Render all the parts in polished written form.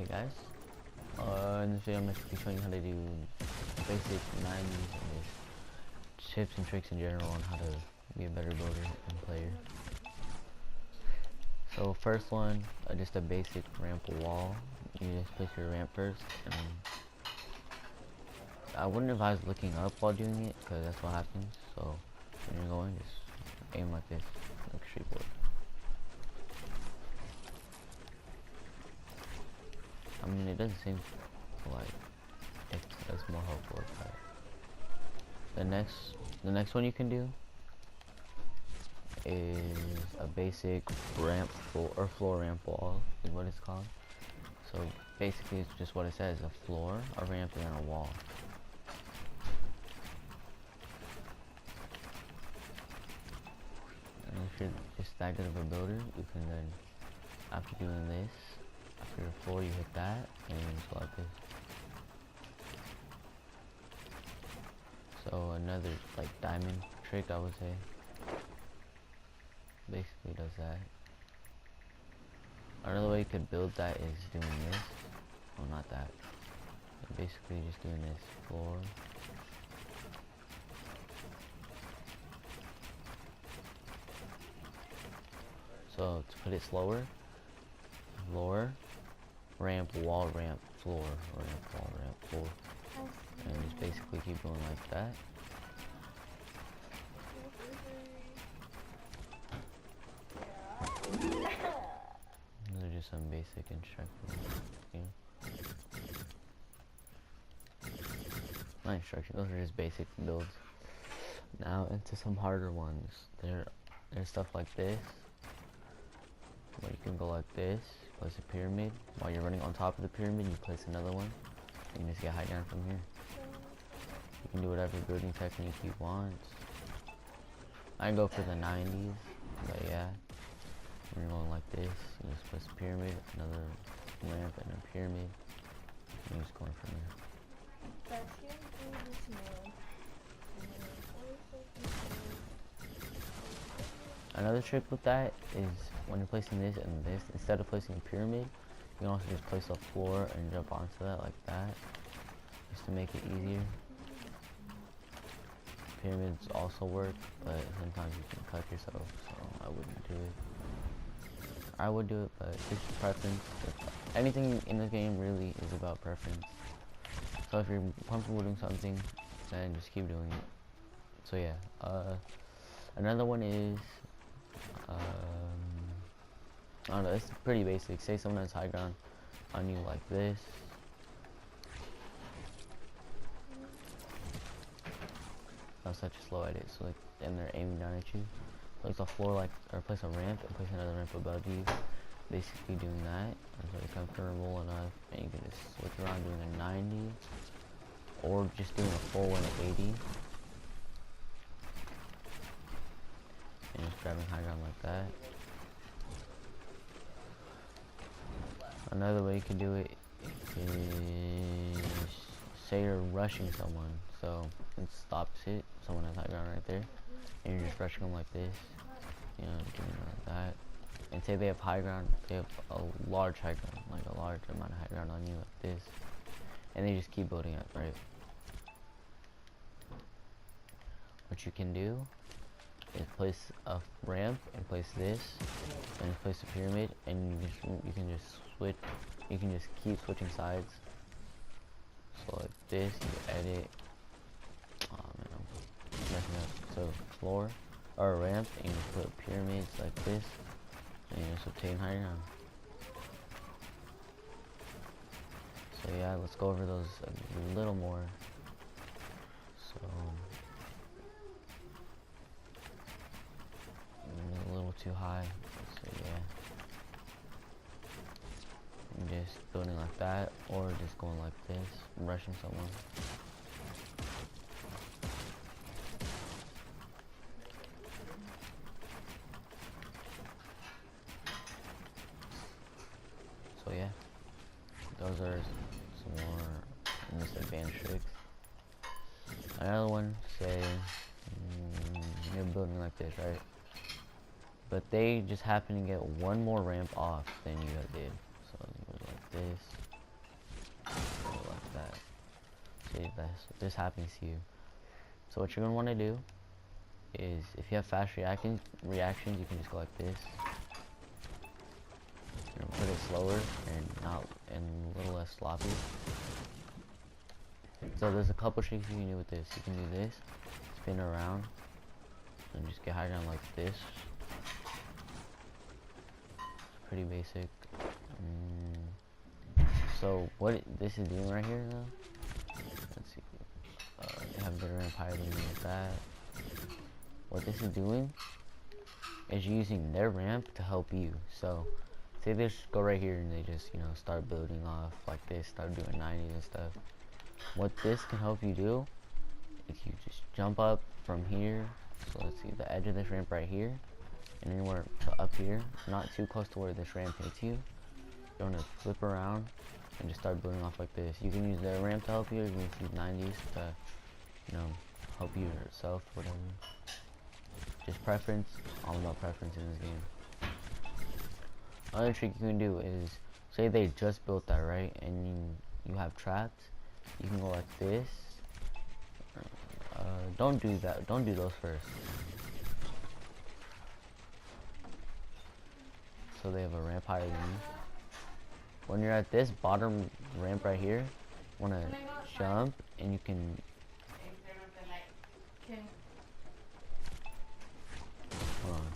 Guys, in this video I'm going to be showing you how to do basic 90s and just tips and tricks in general on how to be a better builder and player. So first one, just a basic ramp wall. You just place your ramp first, and I wouldn't advise looking up while doing it because that's what happens. So when you're going, just aim like this, like a street board. I mean, it doesn't seem like it's more helpful. But the next one you can do is a basic ramp floor ramp wall is what it's called. So basically, it's just what it says: a floor, a ramp, and then a wall. And if you're just that good of a builder, you can then, after doing this, after your floor, you hit that, and you just go like this. So another like diamond trick, I would say, basically does that. Another way you could build that is doing this. Well, not that. But basically, just doing this floor. So to put it slower, floor, ramp, wall, ramp, floor, ramp, wall, ramp, floor, and just basically keep going like that. Those are just some basic instructions. You know? Not instructions. Those are just basic builds. Now into some harder ones. There's stuff like this. Where you can go like this, place a pyramid. While you're running on top of the pyramid, you place another one. You can just get high down from here. You can do whatever building technique you want. I go for the 90s, but yeah. When you're going like this, you just place a pyramid, another ramp, and a pyramid. And you're just going from there. Another trick with that is when you're placing this and this, instead of placing a pyramid, you can also just place a floor and jump onto that like that, just to make it easier. Pyramids also work, but sometimes you can cut yourself, so I wouldn't do it. I would do it, but it's just preference. Anything in this game really is about preference. So if you're comfortable doing something, then just keep doing it. So yeah, another one is, I don't know, it's pretty basic. Say someone has high ground on you like this. That was such a slow edit, so like, and they're aiming down at you. Place a floor like, or place a ramp and place another ramp above you. Basically doing that until you're comfortable enough, and you can just switch around doing a 90, or just doing a full 180. And just grabbing high ground like that. Another way you can do it is, say you're rushing someone, so it stops it. Someone has high ground right there, and you're just rushing them like this, you know, doing it like that. And say they have high ground, they have a large high ground, like a large amount of high ground on you like this, and they just keep building up, right? What you can do is place a ramp and place this, and place a pyramid, and you can just switch. You can just keep switching sides. So like this, you edit. Oh man, I'm messing up. So floor or a ramp, and you put pyramids like this, and you just obtain high ground. So yeah, let's go over those a little more. So a little too high. So yeah. Just building like that, or just going like this, rushing someone. So yeah, those are some more advanced tricks. Another one, say you're building like this, right? But they just happen to get one more ramp off than you did. So it goes like this, say this happens to you. So what you're gonna want to do is, if you have fast reactions, you can just go like this. You know, put it slower and a little less sloppy. So there's a couple tricks you can do with this. You can do this, spin around, and just get high ground like this. It's pretty basic. So what this is doing right here though, let's see, they have better empire than me with that. What this is doing is using their ramp to help you. So say they just go right here and they just, you know, start building off like this, start doing 90s and stuff. What this can help you do is you just jump up from here. So let's see, the edge of this ramp right here, and anywhere up here, not too close to where this ramp hits you. You're gonna flip around and just start building off like this. You can use their ramp to help you, or you can use 90s to, you know, help you yourself, whatever. Just preference, all about preference in this game. Another trick you can do is, say they just built that, right, and you have traps. You can go like this. Don't do that. Don't do those first. So they have a ramp higher than you. When you're at this bottom ramp right here, you want to jump, and you can. Hold on.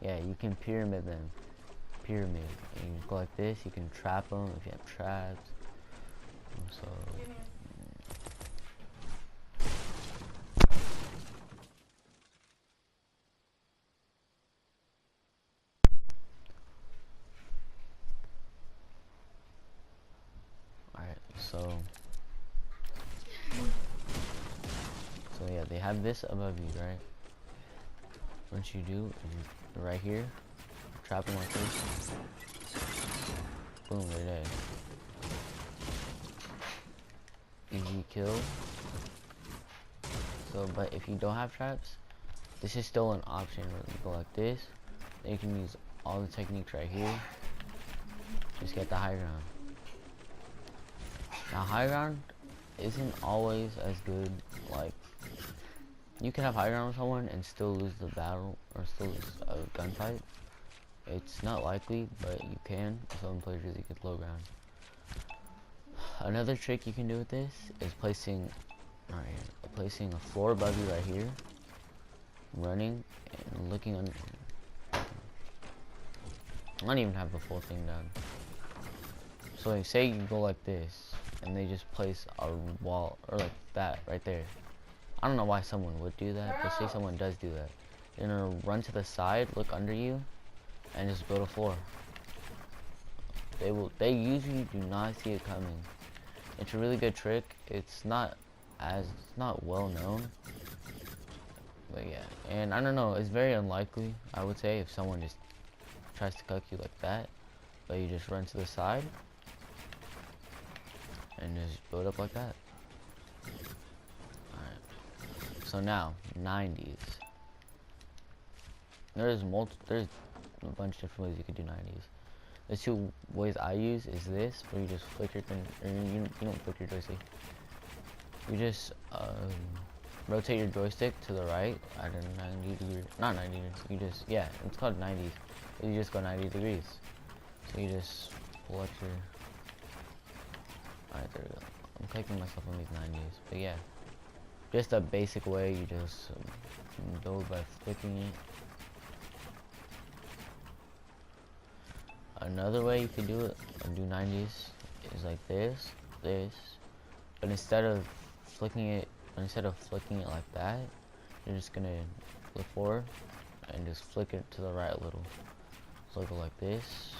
Yeah, you can pyramid them. Pyramid. And you go like this. You can trap them if you have traps. So. So yeah, they have this above you, right? What you do is right here, trap them like this. Boom, right there. Easy kill. So, but if you don't have traps, this is still an option. You go like this. Then you can use all the techniques right here. Just get the high ground. Now high ground isn't always as good. Like, you can have high ground with someone and still lose the battle, or still lose a gunfight. It's not likely, but you can. Some players really get low ground. Another trick you can do with this is placing a floor above you right here, running and looking under. I don't even have the full thing done. So like, say you go like this, and they just place a wall, or like that right there. I don't know why someone would do that, but say someone does do that. You're gonna run to the side, look under you, and just build a floor. They usually do not see it coming. It's a really good trick. It's not well known. But yeah, and I don't know, it's very unlikely, I would say, if someone just tries to cook you like that, but you just run to the side and just build up like that. Alright. So now, 90s. There's a bunch of different ways you could do 90s. The two ways I use is this, where you just flick your thing, or you don't flick your joystick. You just rotate your joystick to the right at a 90 degree, not 90 degrees, you just, yeah, it's called 90s. You just go 90 degrees. So you just pull up your, alright, there we go. I'm clicking myself on these 90s, but yeah. Just a basic way, you just build by flicking it. Another way you could do it, and do 90s, is like this, but instead of flicking it like that, you're just gonna look forward and just flick it to the right a little. So go like this.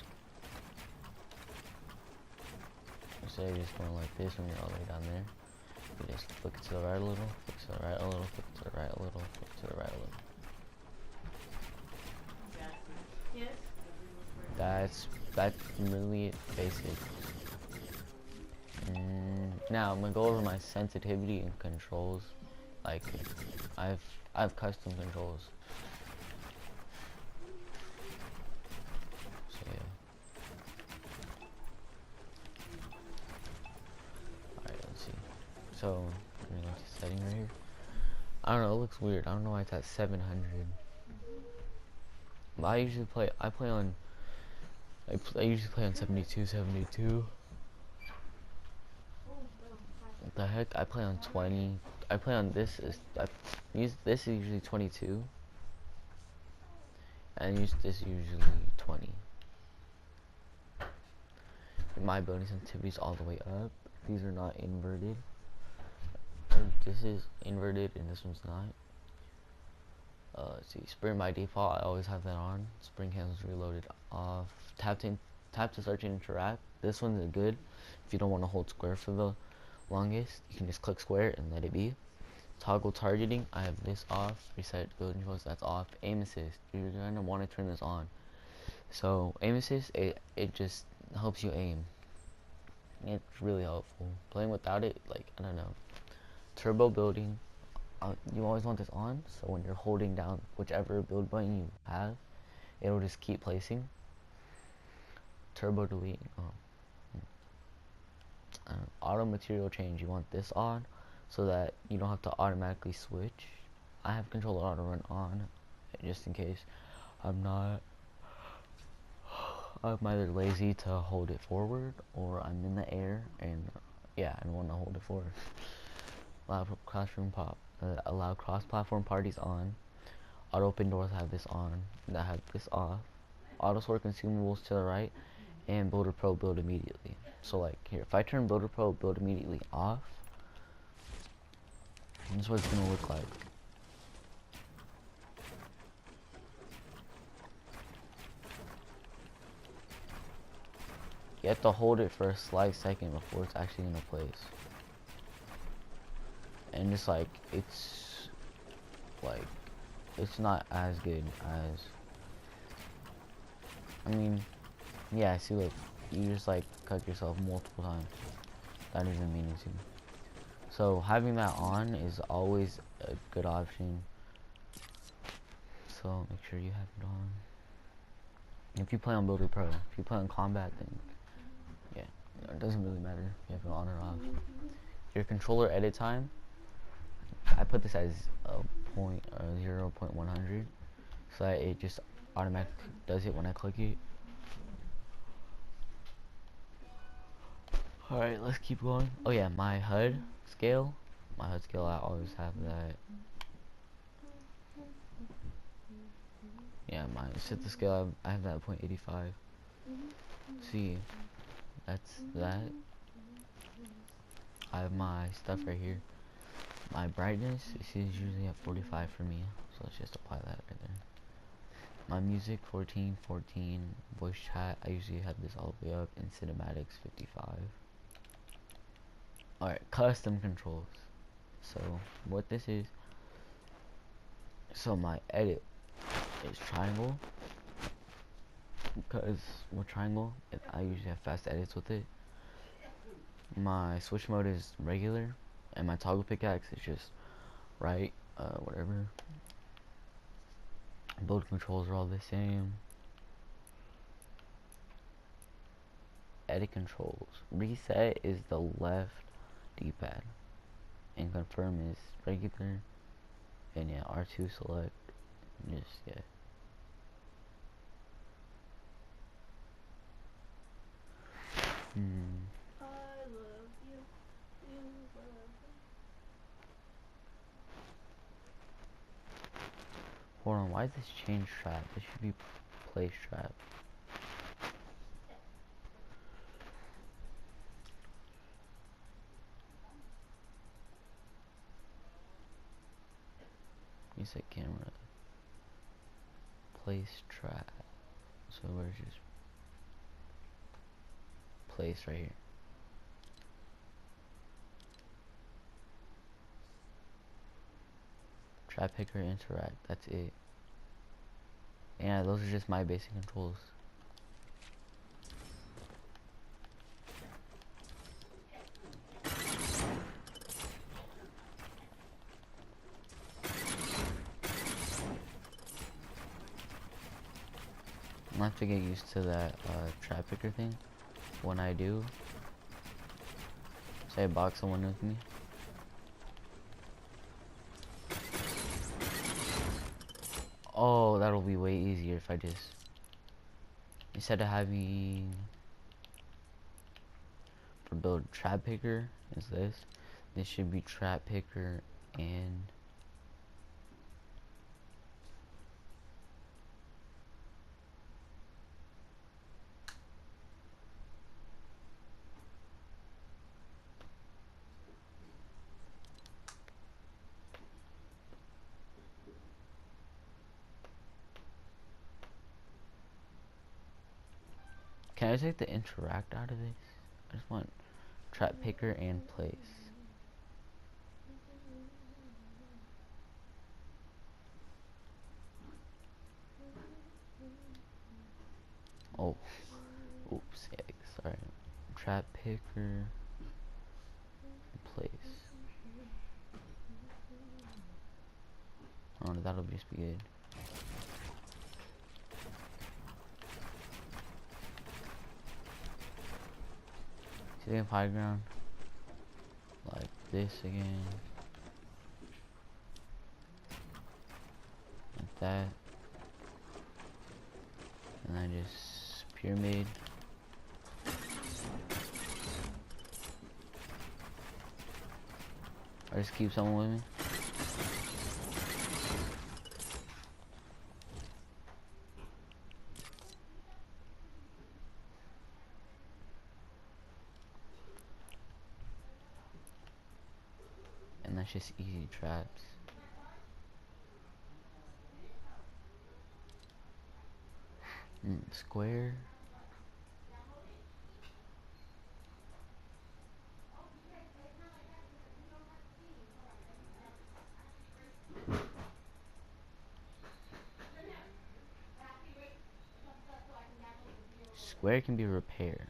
Instead of just going like this when you're all the way down there, you just flick it to the right a little, flick it to the right a little, flick it to the right a little, flick it to the right a little. That's really basic. Now I'm gonna go over my sensitivity and controls. Like, I have custom controls. So yeah. Alright, let's see. So, I'm gonna go to setting right here. I don't know, it looks weird. I don't know why it's at 700. But I usually play, I usually play on 72. What the heck? I play on 20. I play on this, this is usually 22. And this is usually 20. My building sensitivity is all the way up. These are not inverted. This is inverted and this one's not. Let's see, sprint by default, I always have that on. Sprint cancels reloaded off. Tap to start to interact. This one's good if you don't want to hold square for the longest. You can just click square and let it be. Toggle targeting, I have this off. Reset building controls, that's off. Aim assist, you're gonna want to turn this on. So aim assist, it just helps you aim. It's really helpful. Playing without it, like, I don't know. Turbo building, you always want this on, so when you're holding down whichever build button you have, it'll just keep placing. Turbo delete, auto material change, you want this on so that you don't have to automatically switch. I have controller auto run on just in case I'm either lazy to hold it forward or I'm in the air and yeah, I don't want to hold it forward. Allow cross-platform parties on. Auto open doors have this on. I have this off. Auto sort consumables to the right, and Builder Pro build immediately. So like here, if I turn Builder Pro build immediately off, this is what it's gonna look like. You have to hold it for a slight second before it's actually gonna place. And it's like, it's not as good as, I mean, yeah, see, like, you just like cut yourself multiple times. That isn't meaning to. So having that on is always a good option. So make sure you have it on. If you play on Builder Pro, if you play on Combat, then yeah, it doesn't really matter if you have it on or off. Your controller edit time, I put this as 0.100, so that it just automatically does it when I click it. Alright, let's keep going. Oh yeah, my HUD scale, I always have that. Yeah, my set the scale, I have that at 0.85. See, that's that. I have my stuff right here. My brightness, this is usually at 45 for me, so let's just apply that right there. My music, 14. Voice chat, I usually have this all the way up. In cinematics, 55. Alright, custom controls. So, what this is, so my edit is triangle, because with triangle, I usually have fast edits with it. My switch mode is regular, and my toggle pickaxe is just right, whatever. Build controls are all the same. Edit controls. Reset is the left D-pad, and confirm is regular, and yeah, R2 select, just yeah. I love you, you love me. Hold on, why is this change trap? This should be place trap. You said camera. Place trap. So where's just place right here. Trap picker interact, that's it. Yeah, those are just my basic controls. I have to get used to that trap picker thing. When I do, say box someone with me, that'll be way easier if I just, instead of having, for build trap picker is this should be trap picker and can I take the interact out of this? I just want trap picker and place. Oh, oops, yeah, sorry. Trap picker, place. Oh, that'll just be good. See the high ground? Like this again. Like that. And then just pyramid. I just keep someone with me. And that's just easy traps. Square. Square can be repair.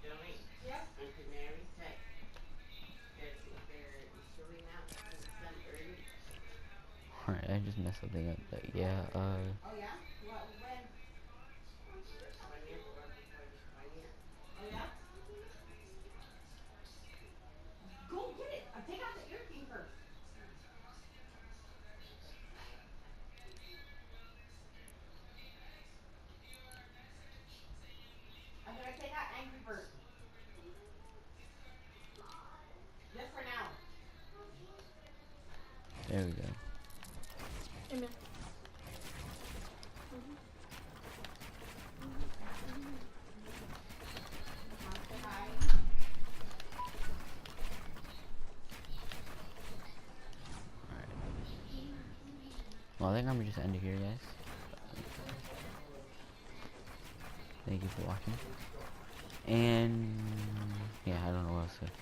Jolene. Yep. Auntie Mary said they're Easterly now because it's done early. Alright, I just messed something up, but yeah, Oh yeah? What? When? The 20th or before the 20th. Oh yeah? Go get it. Take out the ear thing first. I'm gonna take out Angry Bird. Just for now. there we go. Amen. Want to say hi? Well, I think I'm gonna just end it here, guys. Thank you for watching. And yeah, I don't know what else to say.